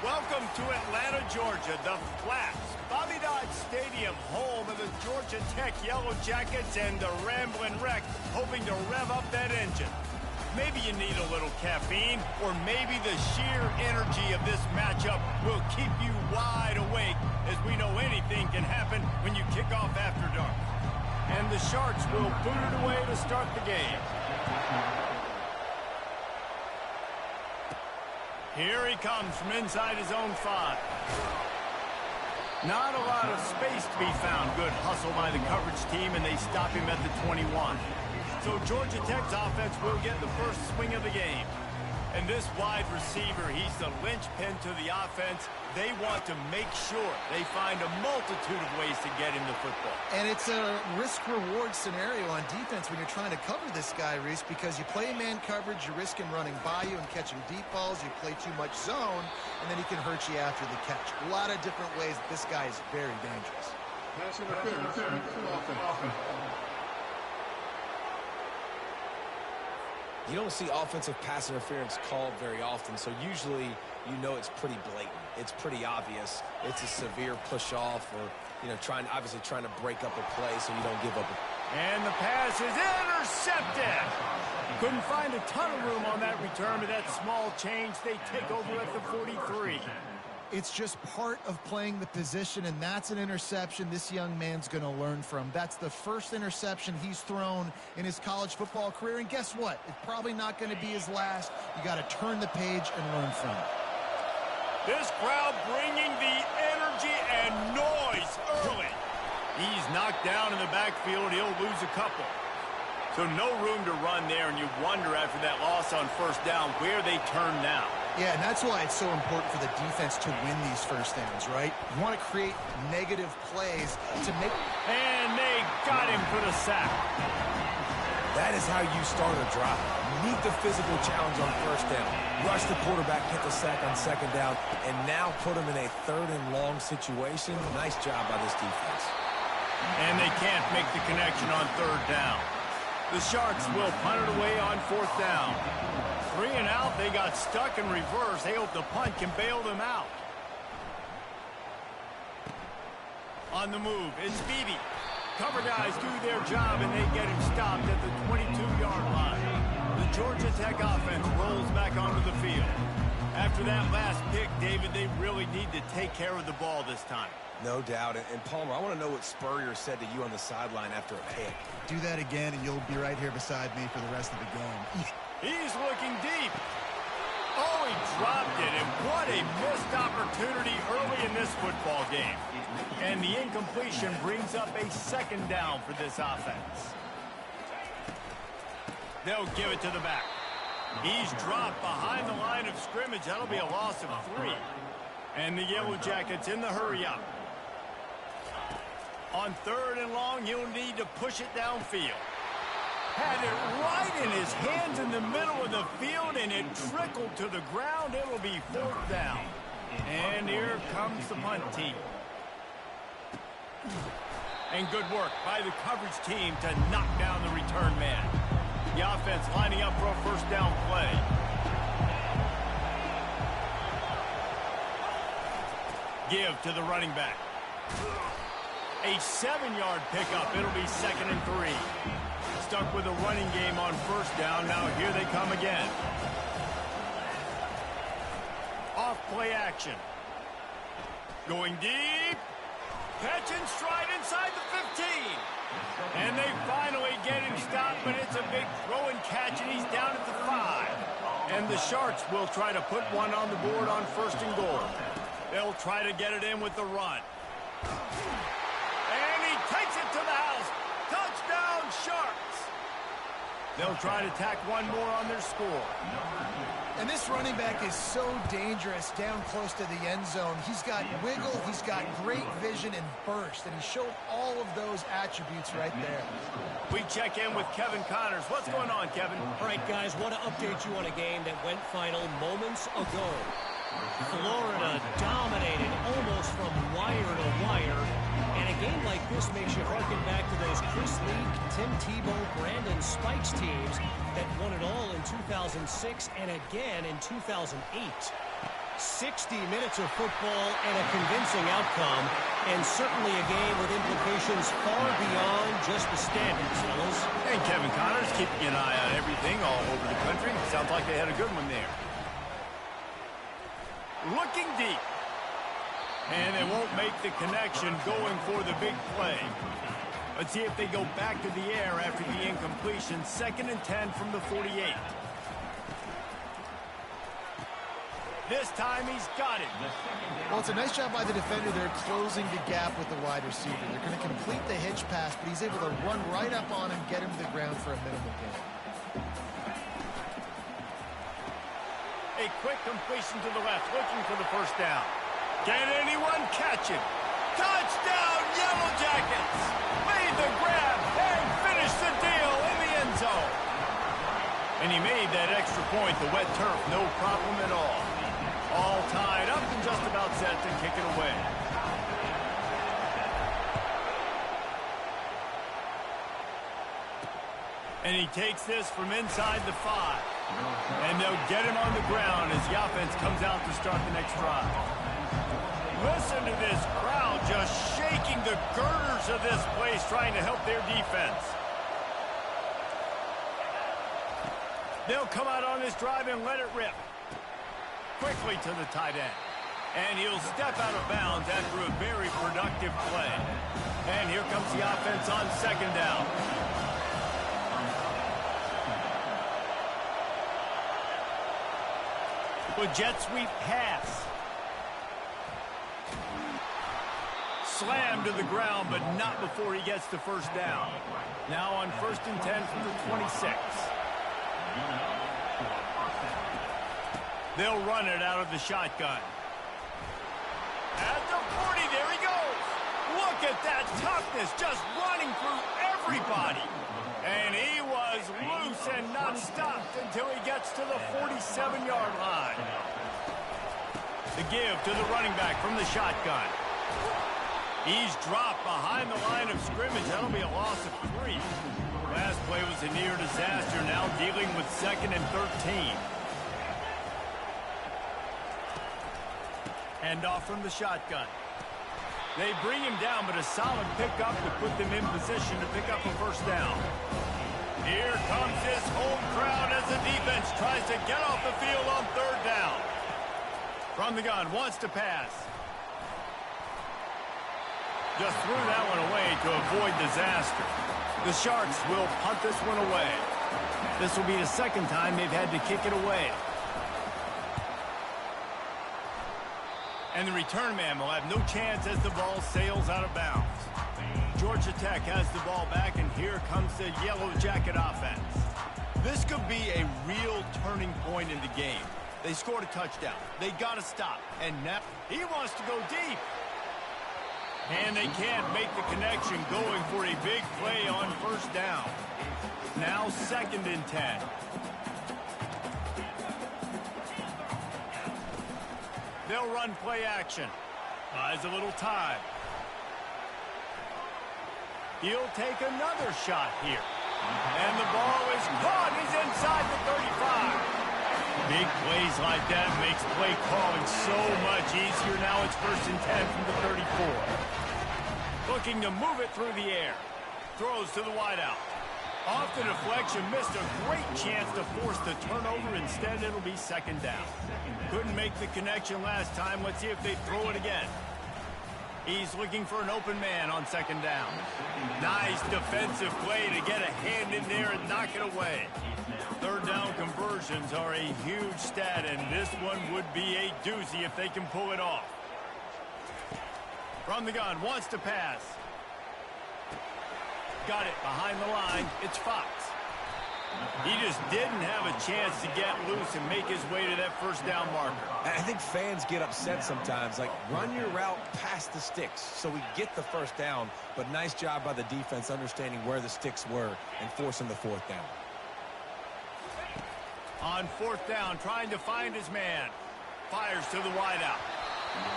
Welcome to Atlanta, Georgia, the Flats, Bobby Dodd Stadium, home of the Georgia Tech Yellow Jackets and the Ramblin' Wreck, hoping to rev up that engine. Maybe you need a little caffeine, or maybe the sheer energy of this matchup will keep you wide awake, as we know anything can happen when you kick off after dark. And the Sharks will boot it away to start the game. Here he comes from inside his own 5. Not a lot of space to be found. Good hustle by the coverage team, and they stop him at the 21. So Georgia Tech's offense will get the first swing of the game. And this wide receiver, he's the linchpin to the offense. They want to make sure they find a multitude of ways to get him the football. And it's a risk-reward scenario on defense when you're trying to cover this guy, Reese, because you play man coverage, you risk him running by you and catching deep balls. You play too much zone, and then he can hurt you after the catch. A lot of different ways that this guy is very dangerous. Pass interference. Offense. You don't see offensive pass interference called very often, so usually you know it's pretty blatant. It's pretty obvious. It's a severe push-off or, obviously trying to break up a play so you don't give up. And the pass is intercepted. Couldn't find a ton of room on that return, but that small change, they take over at the 43. It's just part of playing the position, and that's an interception this young man's going to learn from. That's the first interception he's thrown in his college football career, and guess what? It's probably not going to be his last. You got to turn the page and learn from it. This crowd bringing the energy and noise early. He's knocked down in the backfield. He'll lose a couple. So no room to run there, and you wonder after that loss on first down where they turn now. Yeah, and that's why it's so important for the defense to win these first downs, right? You want to create negative plays to make... And they got him for the sack. That is how you start a drive. Meet the physical challenge on first down. Rush the quarterback, get the sack on second down, and now put him in a 3rd and long situation. Nice job by this defense. And they can't make the connection on 3rd down. The Sharks will punt it away on 4th down. 3 and out, they got stuck in reverse. They hope the punt can bail them out. On the move, it's Beebe. Cover guys do their job, and they get him stopped at the 22-yard line. The Georgia Tech offense rolls back onto the field. After that last pick, David, they really need to take care of the ball this time. No doubt. And Palmer, I want to know what Spurrier said to you on the sideline after a pick. Do that again, and you'll be right here beside me for the rest of the game. He's looking deep. Oh, he dropped it, and what a missed opportunity early in this football game. And the incompletion brings up a 2nd down for this offense. They'll give it to the back. He's dropped behind the line of scrimmage. That'll be a loss of 3. And the Yellow Jackets in the hurry-up. On 3rd and long, he'll need to push it downfield. Had it right in his hands in the middle of the field, and it trickled to the ground. It will be 4th down. And here comes the punt team. And good work by the coverage team to knock down the return man. The offense lining up for a 1st down play. Give to the running back. A 7-yard pickup. It'll be 2nd and 3. Stuck with a running game on 1st down. Now here they come again. Off play action. Going deep. Catch and stride inside the 15. And they finally get him stopped, but it's a big throw and catch, and he's down at the 5. And the Sharks will try to put one on the board on 1st and goal. They'll try to get it in with the run. And he takes it to the house. Touchdown, Sharks. They'll try to tack one more on their score. And this running back is so dangerous down close to the end zone. He's got wiggle, he's got great vision and burst, and he showed all of those attributes right there. We check in with Kevin Connors. What's going on, Kevin? All right, guys, want to update you on a game that went final moments ago. Florida dominated almost from wire to wire. And a game like this makes you harken back to those Chris Leak, Tim Tebow, Brandon Spikes teams that won it all in 2006 and again in 2008. 60 minutes of football and a convincing outcome, and certainly a game with implications far beyond just the standings, fellas. And Kevin Connor's keeping an eye on everything all over the country. Sounds like they had a good one there. Looking deep. And they won't make the connection going for the big play. Let's see if they go back to the air after the incompletion. 2nd and 10 from the 48. This time he's got it. Well, it's a nice job by the defender there closing the gap with the wide receiver. They're going to complete the hitch pass, but he's able to run right up on him, get him to the ground for a minimal gain. A quick completion to the left, looking for the first down. Can anyone catch him? Touchdown, Yellow Jackets! Made the grab and finished the deal in the end zone. And he made that extra point, the wet turf, no problem at all. All tied up and just about set to kick it away. And he takes this from inside the 5. And they'll get him on the ground as the offense comes out to start the next drive. Listen to this crowd just shaking the girders of this place, trying to help their defense. They'll come out on this drive and let it rip. Quickly to the tight end. And he'll step out of bounds after a very productive play. And here comes the offense on 2nd down. With jet sweep pass. Slammed to the ground, but not before he gets the first down. Now on 1st and 10 from the 26. They'll run it out of the shotgun. At the 40, there he goes. Look at that toughness, just running through everybody. And he was loose and not stopped until he gets to the 47-yard line. The give to the running back from the shotgun. He's dropped behind the line of scrimmage. That'll be a loss of 3. Last play was a near disaster, now dealing with 2nd and 13. Handoff from the shotgun. They bring him down, but a solid pickup to put them in position to pick up a first down. Here comes this home crowd as the defense tries to get off the field on 3rd down. From the gun, wants to pass. Just threw that one away to avoid disaster. The Sharks will punt this one away. This will be the 2nd time they've had to kick it away. And the return man will have no chance as the ball sails out of bounds. Georgia Tech has the ball back, and here comes the Yellow Jacket offense. This could be a real turning point in the game. They scored a touchdown. They got to stop. And now he wants to go deep. And they can't make the connection, going for a big play on 1st down. Now 2nd and 10. They'll run play action. Buys a little time. He'll take another shot here. And the ball is caught. He's inside the 35. Big plays like that makes play calling so much easier. Now it's 1st and 10 from the 34. Looking to move it through the air. Throws to the wideout. Off the deflection, missed a great chance to force the turnover. Instead, it'll be 2nd down. Couldn't make the connection last time. Let's see if they throw it again. He's looking for an open man on 2nd down. Nice defensive play to get a hand in there and knock it away. 3rd down conversions are a huge stat, and this one would be a doozy if they can pull it off. From the gun, wants to pass. Got it behind the line. It's Fox. He just didn't have a chance to get loose and make his way to that 1st down marker. I think fans get upset sometimes. Like, run your route past the sticks so we get the 1st down. But nice job by the defense understanding where the sticks were and forcing the 4th down. On 4th down, trying to find his man. Fires to the wideout.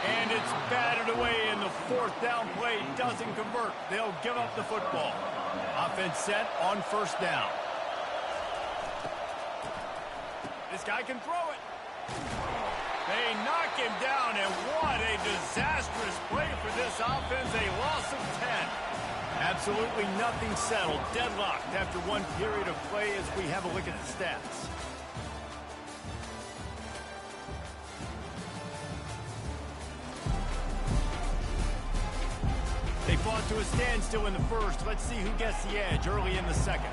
And it's batted away, and the 4th down play doesn't convert. They'll give up the football. Offense set on 1st down. This guy can throw it. They knock him down, and what a disastrous play for this offense. A loss of 10. Absolutely nothing settled. Deadlocked after one period of play as we have a look at the stats. They fought to a standstill in the first. Let's see who gets the edge early in the second.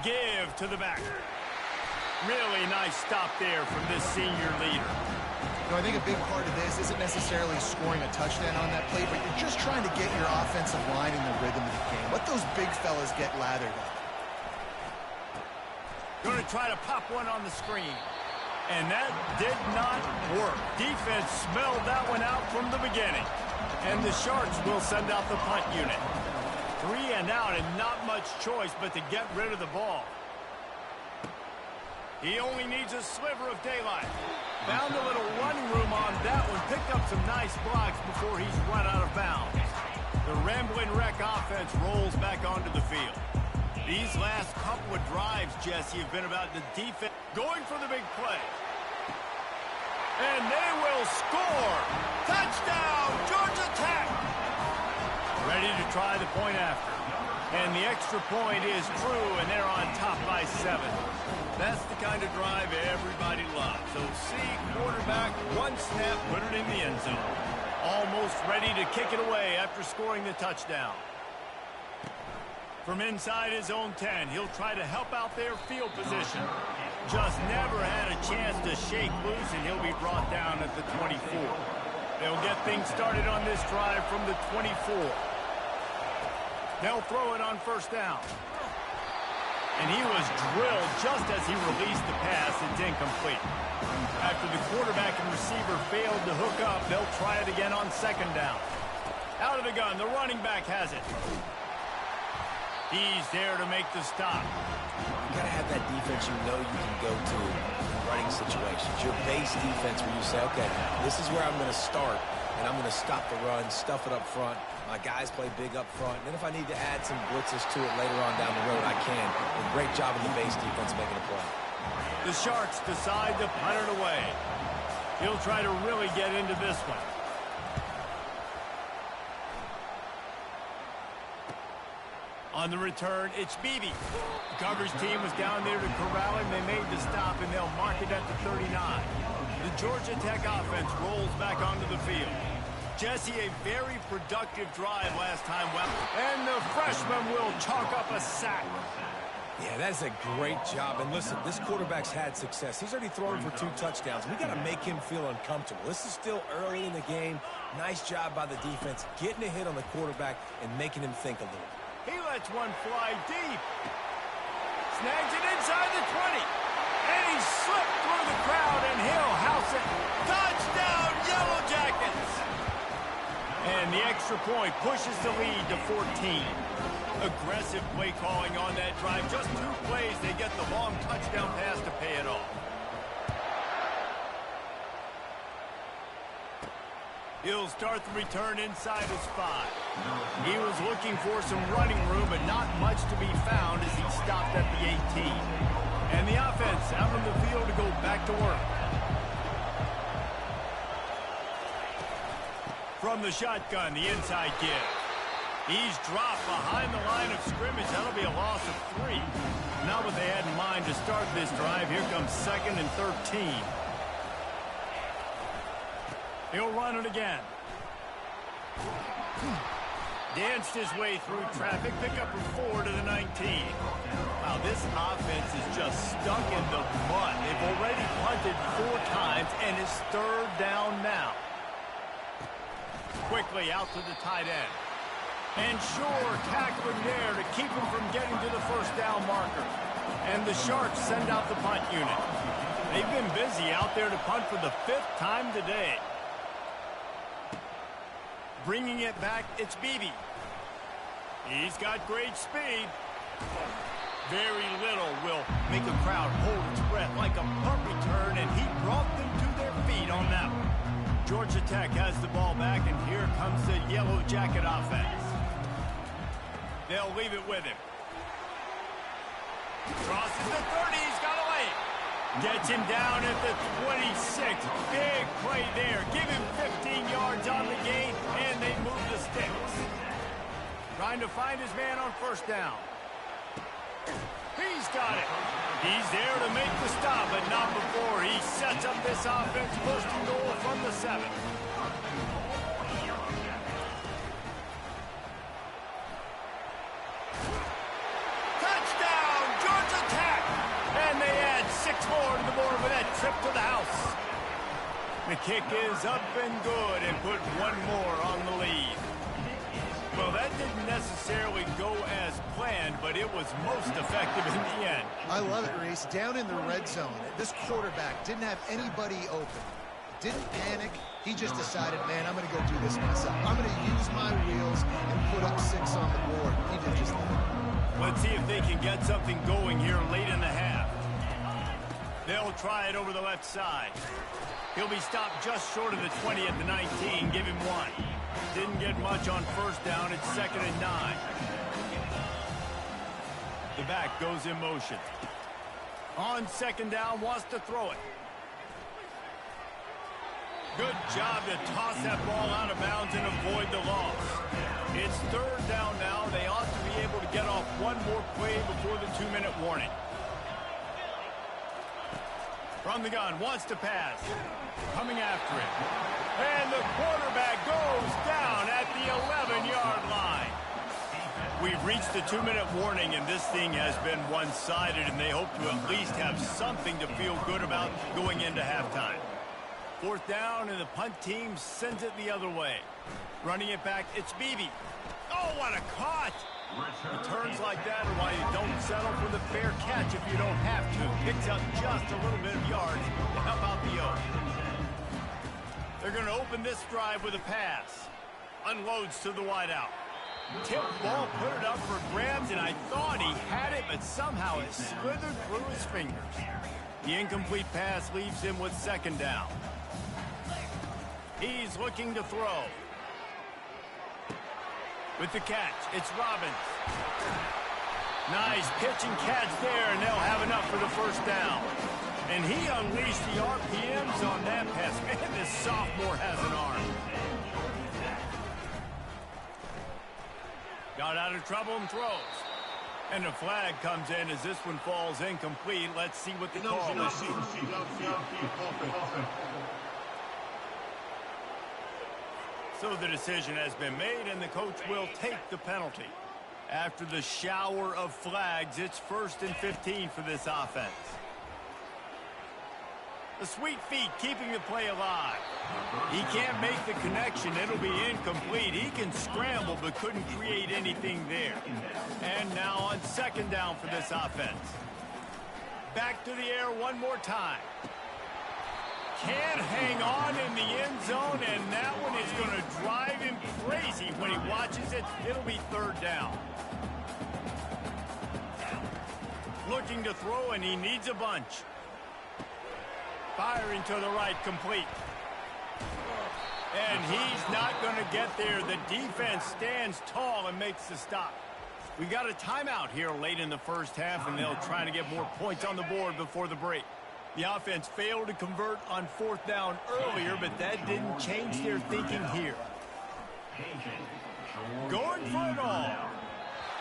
Give to the back. Really nice stop there from this senior leader. You know, I think a big part of this isn't necessarily scoring a touchdown on that play, but you're just trying to get your offensive line in the rhythm of the game. Let those big fellas get lathered up. Going to try to pop one on the screen. And that did not work. Defense smelled that one out from the beginning. And the Sharks will send out the punt unit. 3 and out, and not much choice but to get rid of the ball. He only needs a sliver of daylight. Found a little running room on that one. Picked up some nice blocks before he's run out of bounds. The Ramblin' Wreck offense rolls back onto the field. These last couple of drives, Jesse, have been about the defense going for the big play. And they will score. Touchdown, Georgia Tech. Ready to try the point after. And the extra point is true, and they're on top by 7. That's the kind of drive everybody loves. So see, quarterback, one snap, put it in the end zone. Almost ready to kick it away after scoring the touchdown. From inside his own 10, he'll try to help out their field position. Just never had a chance to shake loose, and he'll be brought down at the 24. They'll get things started on this drive from the 24. They'll throw it on first down. And he was drilled just as he released the pass. It's incomplete. After the quarterback and receiver failed to hook up, they'll try it again on second down. Out of the gun, the running back has it. He's there to make the stop. You got to have that defense you know you can go to in running situations. Your base defense where you say, okay, this is where I'm going to start, and I'm going to stop the run, stuff it up front. My guys play big up front. And then if I need to add some blitzes to it later on down the road, I can. A great job of the base defense making a play. The Sharks decide to punt it away. He'll try to really get into this one. On the return, it's Beebe. The coverage team was down there to corral him. They made the stop, and they'll mark it at the 39. The Georgia Tech offense rolls back onto the field. Jesse, a very productive drive last time. And the freshman will chalk up a sack. Yeah, that's a great job. And listen, this quarterback's had success. He's already thrown for 2 touchdowns. We got to make him feel uncomfortable. This is still early in the game. Nice job by the defense, getting a hit on the quarterback and making him think a little. He lets one fly deep. Snags it inside the 20. And he slipped through the crowd, and he'll house it. Touchdown, Yellow Jackets! And the extra point pushes the lead to 14. Aggressive play calling on that drive. Just 2 plays, they get the long touchdown pass to pay it off. He'll start the return inside his 5. He was looking for some running room, but not much to be found as he stopped at the 18. And the offense out on the field to go back to work. From the shotgun, the inside give. He's dropped behind the line of scrimmage. That'll be a loss of 3. Not what they had in mind to start this drive. Here comes 2nd and 13. He'll run it again. Danced his way through traffic. Pick up a 4 to the 19. Wow, this offense is just stuck in the mud. They've already punted 4 times, and it's 3rd down now. Quickly out to the tight end. And Shore tackling there to keep him from getting to the first down marker. And the Sharks send out the punt unit. They've been busy out there to punt for the 5th time today. Bringing it back, it's Beebe. He's got great speed. Very little will make a crowd hold its breath like a punt return, and he brought them to their feet on that one. Georgia Tech has the ball back, and here comes the Yellow Jacket offense. They'll leave it with him. Crosses the 30. He's got away. Gets him down at the 26. Big play there. Give him 15 yards on the gain, and they move the sticks. Trying to find his man on first down. He's got it. He's there to make the stop, but not before. He sets up this offense first and goal from the 7. Touchdown, Georgia Tech! And they add 6 more to the board with that trip to the house. The kick is up and good and put 1 more on the lead. Well, that didn't necessarily go as planned, but it was most effective in the end. I love it, Reese. Down in the red zone, this quarterback didn't have anybody open. Didn't panic. He just decided, man, I'm going to go do this myself. I'm going to use my wheels and put up 6 on the board. He did just that. Let's see if they can get something going here late in the half. They'll try it over the left side. He'll be stopped just short of the 20 at the 19. Give him 1. Didn't get much on first down. It's 2nd and 9. The back goes in motion. On 2nd down, wants to throw it. Good job to toss that ball out of bounds and avoid the loss. It's 3rd down now. They ought to be able to get off 1 more play before the 2-minute warning. From the gun, wants to pass. Coming after it. And the quarterback goes down at the 11-yard line. We've reached the 2-minute warning, and this thing has been one-sided, and they hope to at least have something to feel good about going into halftime. 4th down, and the punt team sends it the other way. Running it back, it's Beebe. Oh, what a caught! Returns like that are why you don't settle for the fair catch if you don't have to. Picks up just a little bit of yards to help out the Oak. They're going to open this drive with a pass. Unloads to the wideout. Tip ball, put it up for grabs, and I thought he had it, but somehow it slithered through his fingers. The incomplete pass leaves him with 2nd down. He's looking to throw. With the catch, it's Robbins. Nice pitch and catch there, and they'll have enough for the 1st down. And he unleashed the RPMs on that pass. Man, this sophomore has an arm. Got out of trouble and throws. And the flag comes in as this one falls incomplete. Let's see what the call is. So the decision has been made, and the coach will take the penalty. After the shower of flags, it's 1st and 15 for this offense. The sweet feet keeping the play alive. He can't make the connection. It'll be incomplete. He can scramble, but couldn't create anything there. And now on 2nd down for this offense. Back to the air 1 more time. Can't hang on in the end zone, and that one is going to drive him crazy when he watches it. It'll be 3rd down. Looking to throw, and he needs a bunch. Firing to the right, complete. And he's not going to get there. The defense stands tall and makes the stop. We got a timeout here late in the 1st half, and they'll try to get more points on the board before the break. The offense failed to convert on 4th down earlier, but that didn't change their thinking here. Going for it all.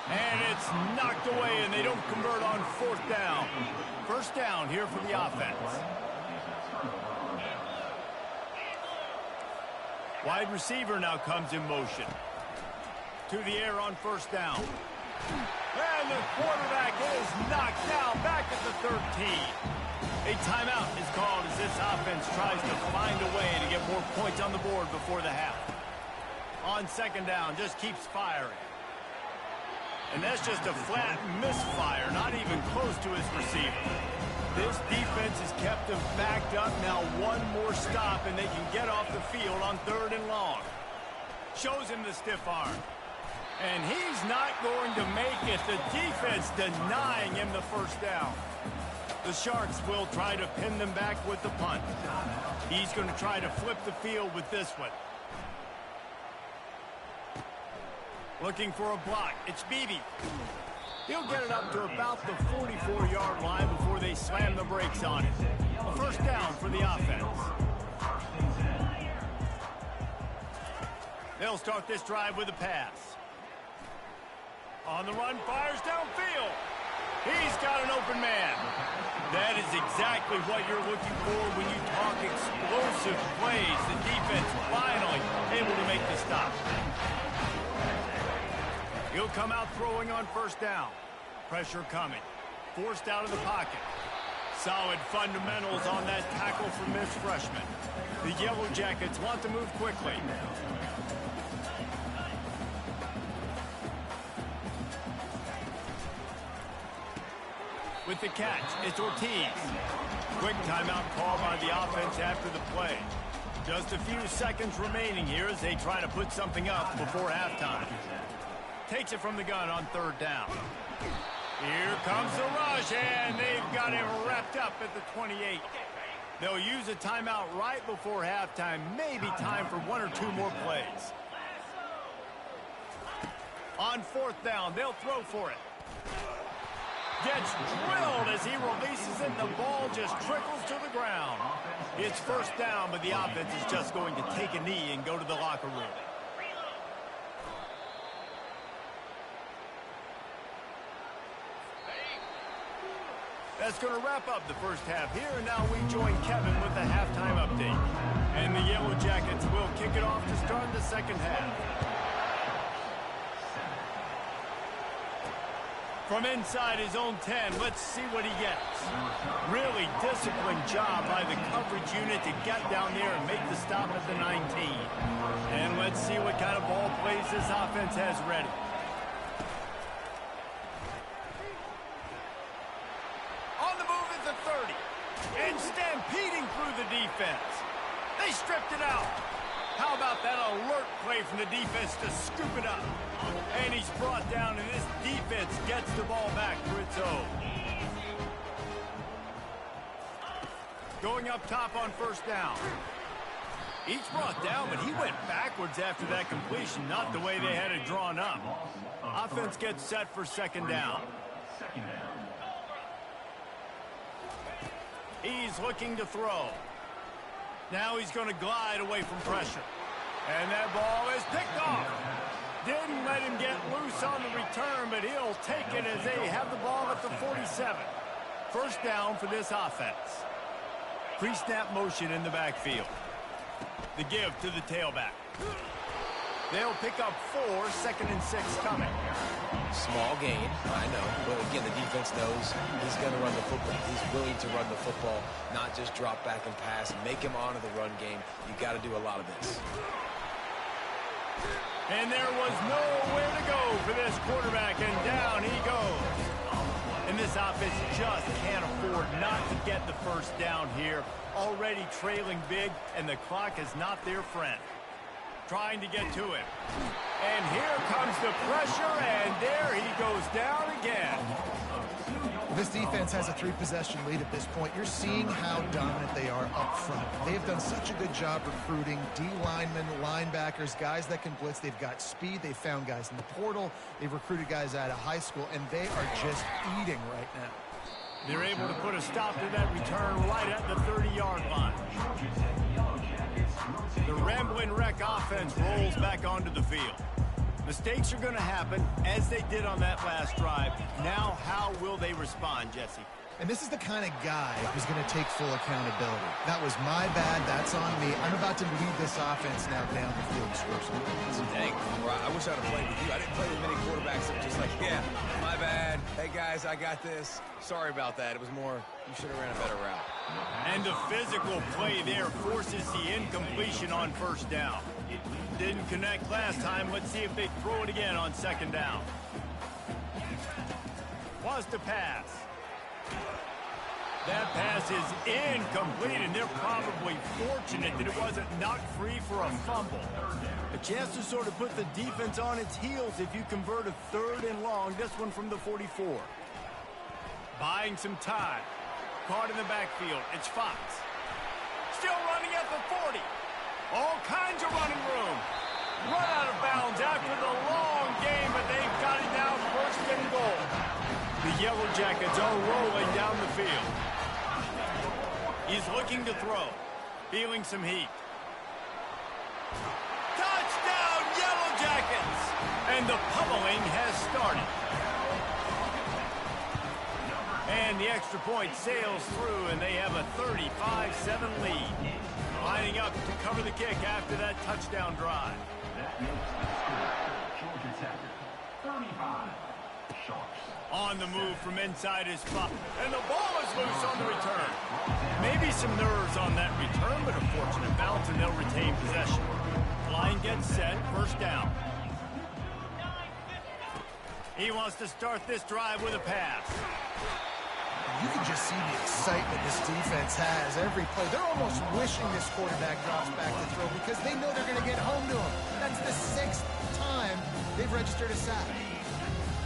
And it's knocked away, and they don't convert on 4th down. 1st down here for the offense. Wide receiver now comes in motion. To the air on 1st down. And the quarterback is knocked down back at the 13. A timeout is called as this offense tries to find a way to get more points on the board before the half. On 2nd down, just keeps firing. And that's just a flat misfire, not even close to his receiver. This defense has kept them backed up. Now 1 more stop, and they can get off the field on 3rd and long. Shows him the stiff arm. And he's not going to make it. The defense denying him the 1st down. The Sharks will try to pin them back with the punt. He's going to try to flip the field with this one. Looking for a block. It's Beebe. He'll get it up to about the 44-yard line before they slam the brakes on it. A first down for the offense. They'll start this drive with a pass. On the run, fires downfield. He's got an open man. That is exactly what you're looking for when you talk explosive plays. The defense finally able to make the stop. He'll come out throwing on first down. Pressure coming. Forced out of the pocket. Solid fundamentals on that tackle from this freshman. The Yellow Jackets want to move quickly. With the catch, it's Ortiz. Quick timeout call by the offense after the play. Just a few seconds remaining here as they try to put something up before halftime. Takes it from the gun on third down. Here comes the rush, and they've got him wrapped up at the 28. They'll use a timeout right before halftime. Maybe time for one or two more plays. On fourth down, they'll throw for it. Gets drilled as he releases it. The ball just trickles to the ground. It's first down, but the offense is just going to take a knee and go to the locker room. That's going to wrap up the first half here, and now we join Kevin with the halftime update. And the Yellow Jackets will kick it off to start the second half. From inside his own 10, let's see what he gets. Really disciplined job by the coverage unit to get down there and make the stop at the 19. And let's see what kind of ball plays this offense has ready. On the move at the 30. And stampeding through the defense. They stripped it out. How about that alert play from the defense to scoop it up? And he's brought down, and this defense gets the ball back for its own. Going up top on first down. Each brought down, but he went backwards after that completion, not the way they had it drawn up. Offense gets set for second down. He's looking to throw. Now he's going to glide away from pressure. And that ball is picked off. Didn't let him get loose on the return, but he'll take it as they have the ball at the 47. First down for this offense. Pre-snap motion in the backfield. The give to the tailback. They'll pick up 4, 2nd and 6 coming. Small gain, I know, but again, the defense knows he's going to run the football. He's willing to run the football, not just drop back and pass, make him honor the run game. You got to do a lot of this. And there was nowhere to go for this quarterback, and down he goes. And this offense just can't afford not to get the first down here. Already trailing big, and the clock is not their friend. Trying to get to him. And here comes the pressure, and there he goes down again. This defense has a 3-possession lead at this point. You're seeing how dominant they are up front. They've done such a good job recruiting D-linemen, linebackers, guys that can blitz. They've got speed. They've found guys in the portal. They've recruited guys out of high school, and they are just eating right now. They're able to put a stop to that return right at the 30-yard line. The Ramblin' Wreck offense rolls back onto the field. Mistakes are going to happen, as they did on that last drive. Now, how will they respond, Jesse? And this is the kind of guy who's going to take full accountability. That was my bad. That's on me. I'm about to lead this offense now down the field and score some points. Dang, I wish I'd have played with you. I didn't play with many quarterbacks that were just like, yeah, my bad. Hey, guys, I got this. Sorry about that. It was more, you should have ran a better route. And the physical play there forces the incompletion on first down. Didn't connect last time. Let's see if they throw it again on second down. Was to pass. That pass is incomplete, and they're probably fortunate that it wasn't knocked free for a fumble. A chance to sort of put the defense on its heels if you convert a 3rd and long, this one from the 44. Buying some time. Caught in the backfield. It's Fox. Still running at the 40. All kinds of running room. Run out of bounds after the long game, but they've got it now 1st and goal. Yellow Jackets are rolling down the field. He's looking to throw. Feeling some heat. Touchdown, Yellow Jackets! And the pummeling has started. And the extra point sails through, and they have a 35-7 lead. Lining up to cover the kick after that touchdown drive. On the move from inside his spot. And the ball is loose on the return. Maybe some nerves on that return, but a fortunate bounce, and they'll retain possession. Line gets set, first down. He wants to start this drive with a pass. You can just see the excitement this defense has every play. They're almost wishing this quarterback drops back to throw because they know they're going to get home to him. That's the 6th time they've registered a sack.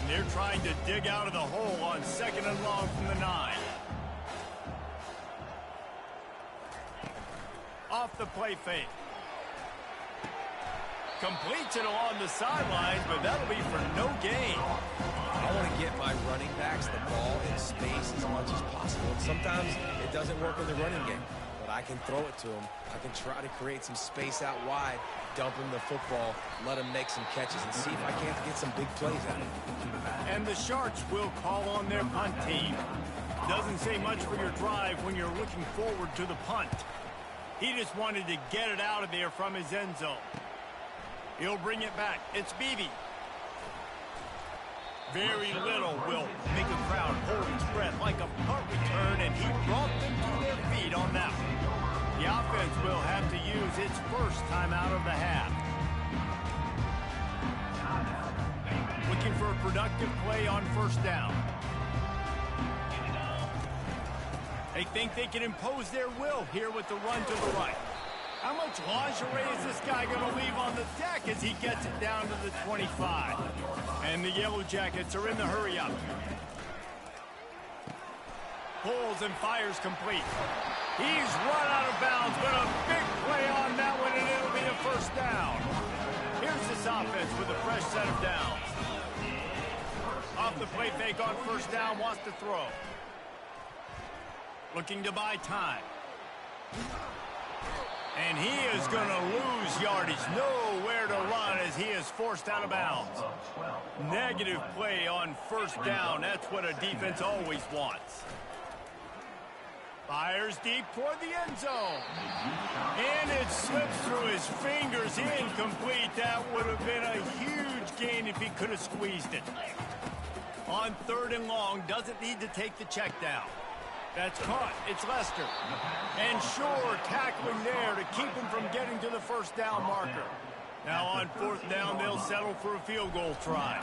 And they're trying to dig out of the hole on 2nd and long from the 9. Off the play fake. Completes it along the sidelines, but that'll be for no gain. I want to get my running backs the ball in space as much as possible. And sometimes it doesn't work in the running game, but I can throw it to them. I can try to create some space out wide, dump him the football, let him make some catches, and see if I can't get some big plays out of him. And the Sharks will call on their punt team. Doesn't say much for your drive when you're looking forward to the punt. He just wanted to get it out of there from his end zone. He'll bring it back. It's Beebe. Very little will make a crowd hold its breath like a punt return, and he brought them to their feet on that one. The offense will have to use its first time out of the half. Looking for a productive play on first down. They think they can impose their will here with the run to the right. How much lingerie is this guy going to leave on the deck as he gets it down to the 25? And the Yellow Jackets are in the hurry-up. Pulls and fires complete. He's run out of bounds, but a big play on that one, and it'll be a first down. Here's this offense with a fresh set of downs. Off the play fake on first down, wants to throw. Looking to buy time. And he is going to lose yardage. Nowhere to run as he is forced out of bounds. Negative play on first down. That's what a defense always wants. Fires deep toward the end zone. And it slips through his fingers. Incomplete. That would have been a huge gain if he could have squeezed it. On 3rd and long, doesn't need to take the check down. That's caught. It's Lester. And Shore tackling there to keep him from getting to the first down marker. Now on 4th down, they'll settle for a field goal try.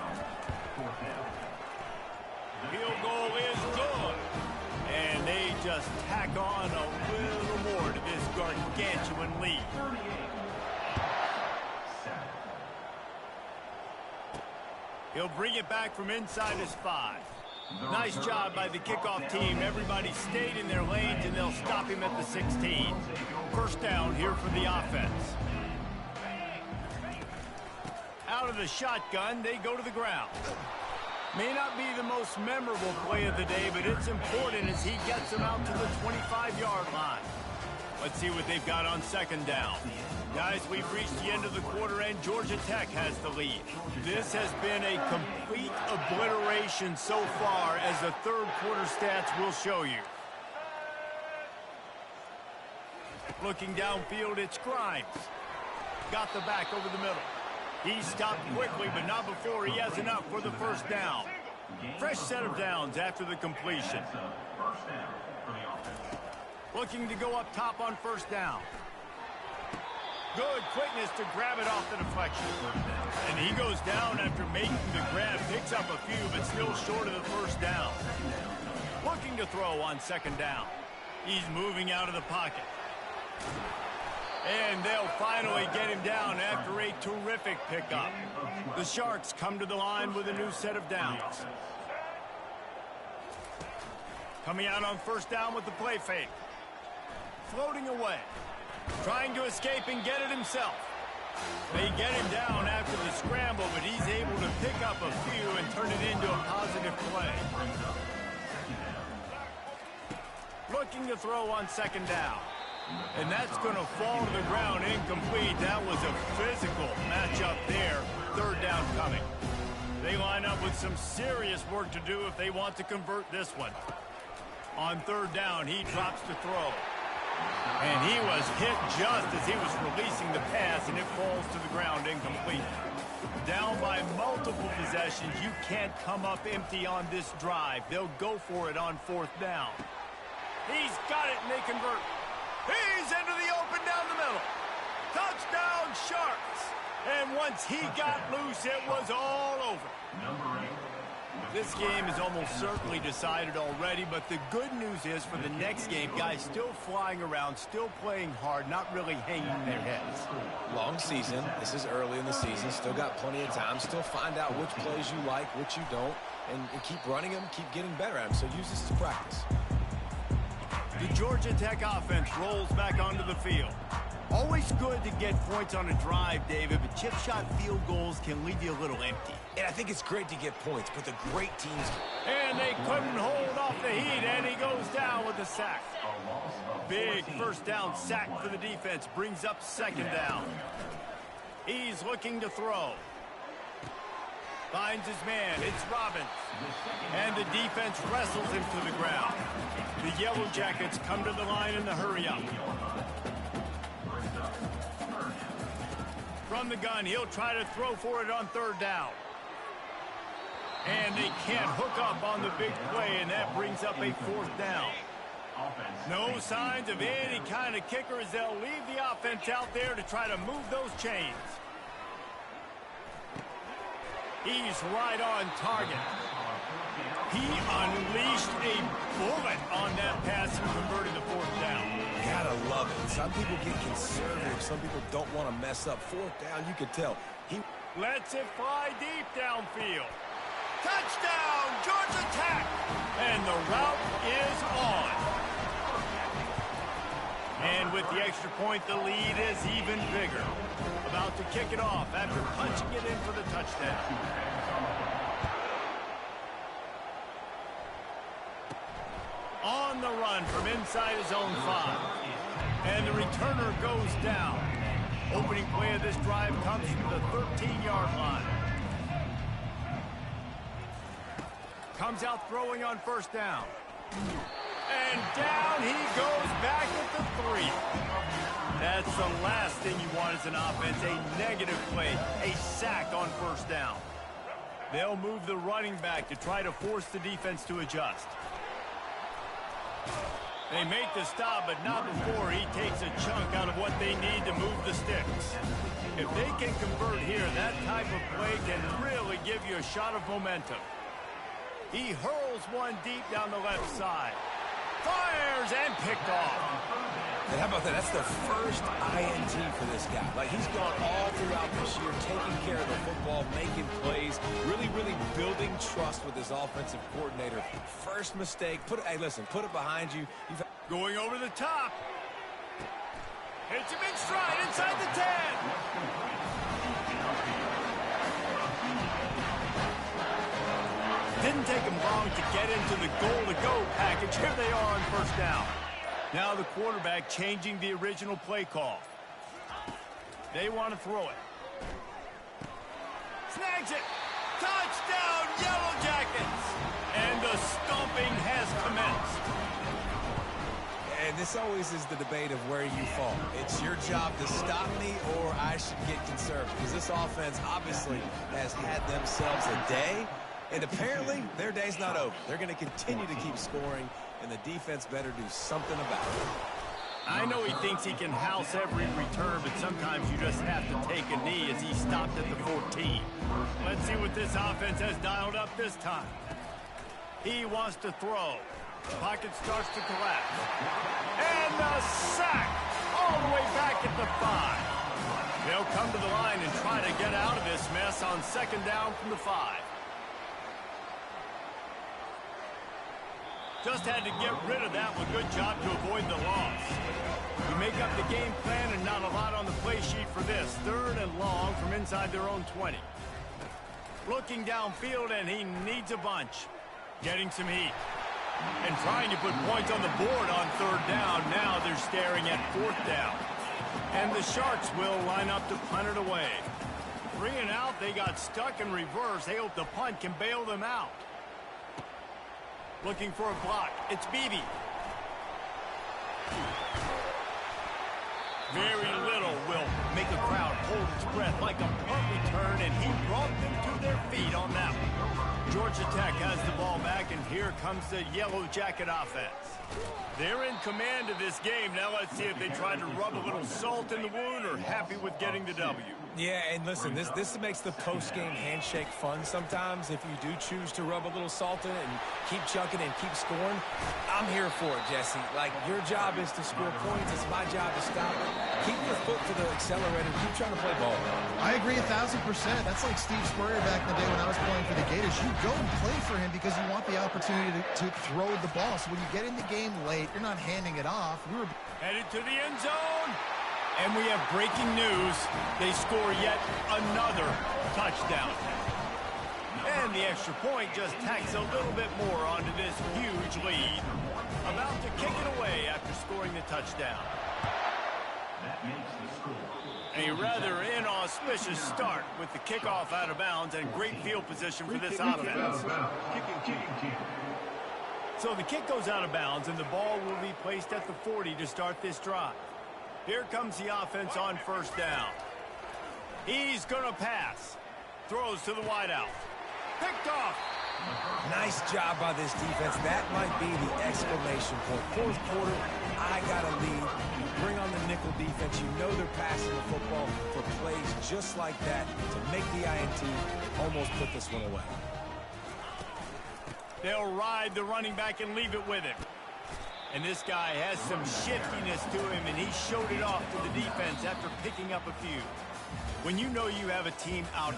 Field goal is good. And they just tack on a little more to this gargantuan lead. He'll bring it back from inside his 5. Nice job by the kickoff team. Everybody stayed in their lanes, and they'll stop him at the 16. First down here for the offense. Out of the shotgun, they go to the ground. May not be the most memorable play of the day, but it's important as he gets them out to the 25-yard line. Let's see what they've got on 2nd down. Guys, we've reached the end of the quarter, and Georgia Tech has the lead. This has been a complete obliteration so far, as the 3rd quarter stats will show you. Looking downfield, it's Grimes. Got the back over the middle. He stopped quickly, but not before he has enough for the first down. Fresh set of downs after the completion. Looking to go up top on first down. Good quickness to grab it off the deflection. And he goes down after making the grab. Picks up a few, but still short of the first down. Looking to throw on 2nd down. He's moving out of the pocket. And they'll finally get him down after a terrific pickup. The Sharks come to the line with a new set of downs. Coming out on first down with the play fake. Floating away. Trying to escape and get it himself. They get him down after the scramble, but he's able to pick up a few and turn it into a positive play. Looking to throw on second down. And that's going to fall to the ground incomplete. That was a physical matchup there. Third down coming. They line up with some serious work to do if they want to convert this one. On third down, he drops to throw. And he was hit just as he was releasing the pass, and it falls to the ground incomplete. Down by multiple possessions, you can't come up empty on this drive. They'll go for it on fourth down. He's got it, and they convert. He's into the open down the middle. Touchdown, Sharks. And once he got loose, it was all over. This game is almost certainly decided already, but the good news is for the next game, guys still flying around, still playing hard, not really hanging their heads. Long season. This is early in the season. Still got plenty of time. Still find out which plays you like, which you don't, and keep running them, keep getting better at them. So use this as practice. The Georgia Tech offense rolls back onto the field. Always good to get points on a drive, David, but chip shot field goals can leave you a little empty. And I think it's great to get points, but the great teams... And they couldn't hold off the heat, and he goes down with a sack. Big first down sack for the defense, brings up second down. He's looking to throw. Finds his man, it's Robbins. And the defense wrestles him to the ground. The Yellow Jackets come to the line in the hurry-up. From the gun, he'll try to throw for it on third down. And they can't hook up on the big play, and that brings up a fourth down. No signs of any kind of kicker as they'll leave the offense out there to try to move those chains. He's right on target. He unleashed a bullet on that pass and converted the fourth down. Gotta love it. Some people get conservative. Some people don't want to mess up. Fourth down, you could tell. He lets it fly deep downfield. Touchdown, Georgia Tech! And the route is on. And with the extra point, the lead is even bigger. About to kick it off after punching it in for the touchdown. On the run from inside his own 5. And the returner goes down. Opening play of this drive comes from the 13-yard line. Comes out throwing on first down. And down he goes back at the 3. That's the last thing you want as an offense, a negative play, a sack on first down. They'll move the running back to try to force the defense to adjust. They make the stop, but not before he takes a chunk out of what they need to move the sticks. If they can convert here, that type of play can really give you a shot of momentum. He hurls one deep down the left side. Fires and picked off. And how about that? That's the first INT for this guy. Like, he's gone all throughout this year, taking care of the football, making plays, really building trust with his offensive coordinator. First mistake. Hey, listen, put it behind you. Going over the top. Hits him in stride inside the 10. Didn't take him long to get into the goal-to-go package. Here they are on first down. Now the quarterback changing the original play call. They want to throw it. Snags it. Touchdown, Yellow Jackets. And the stomping has commenced. And this always is the debate of where you fall. It's your job to stop me or I should get conservative. Because this offense obviously has had themselves a day. And apparently, their day's not over. They're going to continue to keep scoring, and the defense better do something about it. I know he thinks he can house every return, but sometimes you just have to take a knee as he stopped at the 14. Let's see what this offense has dialed up this time. He wants to throw. The pocket starts to collapse. And the sack all the way back at the 5. They'll come to the line and try to get out of this mess on second down from the 5. Just had to get rid of that one. Good job to avoid the loss. You make up the game plan and not a lot on the play sheet for this. Third and long from inside their own 20. Looking downfield, and he needs a bunch. Getting some heat. And trying to put points on the board on third down. Now they're staring at fourth down. And the Sharks will line up to punt it away. 3 and out, they got stuck in reverse. They hope the punt can bail them out. Looking for a block. It's Beebe. Very little will make a crowd hold its breath like a punt return, and he brought them to their feet on that one. Georgia Tech has the ball back, and here comes the Yellow Jacket offense. They're in command of this game. Now let's see if they try to rub a little salt in the wound or happy with getting the W. Yeah, and listen, this makes the post-game handshake fun sometimes. If you do choose to rub a little salt in it and keep chucking and keep scoring, I'm here for it, Jesse. Like, your job is to score points. It's my job to stop it. Keep your foot to the accelerator. Keep trying to play ball. I agree 1,000%. That's like Steve Spurrier back in the day when I was playing for the Gators. You go and play for him because you want the opportunity to throw the ball. So when you get in the game late, you're not handing it off. We were headed to the end zone. And we have breaking news. They score yet another touchdown. And the extra point just tacks a little bit more onto this huge lead. About to kick it away after scoring the touchdown. A rather inauspicious start with the kickoff out of bounds and great field position for this offense. So the kick goes out of bounds and the ball will be placed at the 40 to start this drive. Here comes the offense on first down. He's going to pass. Throws to the wideout. Picked off. Nice job by this defense. That might be the exclamation point. Fourth quarter, I got a lead. You bring on the nickel defense. You know they're passing the football for plays just like that to make the INT and almost put this one away. They'll ride the running back and leave it with him. And this guy has some shiftiness to him, and he showed it off to the defense after picking up a few. When you know you have a team out